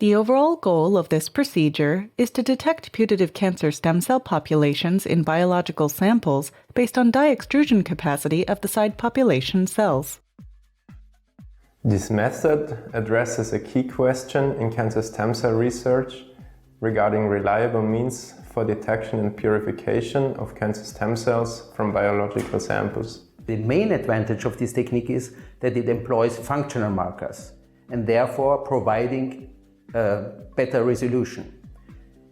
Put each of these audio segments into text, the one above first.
The overall goal of this procedure is to detect putative cancer stem cell populations in biological samples based on dye extrusion capacity of the side population cells. This method addresses a key question in cancer stem cell research regarding reliable means for detection and purification of cancer stem cells from biological samples. The main advantage of this technique is that it employs functional markers and therefore providing better resolution.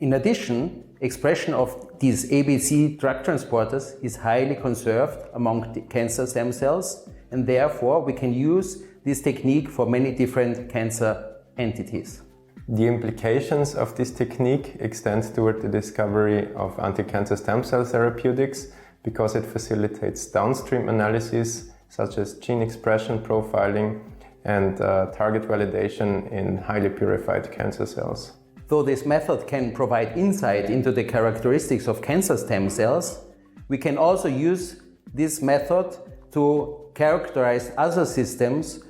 In addition, expression of these ABC drug transporters is highly conserved among the cancer stem cells, and therefore we can use this technique for many different cancer entities. The implications of this technique extend toward the discovery of anti-cancer stem cell therapeutics because it facilitates downstream analysis such as gene expression profiling and target validation in highly purified cancer cells. Though this method can provide insight into the characteristics of cancer stem cells, we can also use this method to characterize other systems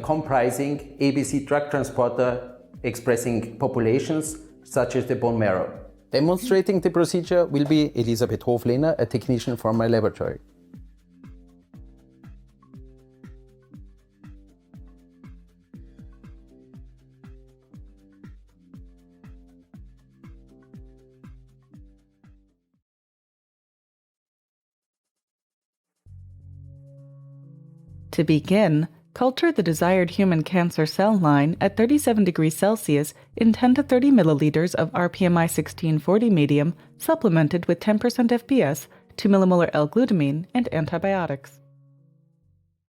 comprising ABC drug transporter expressing populations such as the bone marrow. Demonstrating the procedure will be Elisabeth Hoflehner, a technician from my laboratory. To begin, culture the desired human cancer cell line at 37 degrees Celsius in 10 to 30 milliliters of rPMI 1640 medium supplemented with 10% FPS, 2 millimolar L-glutamine, and antibiotics.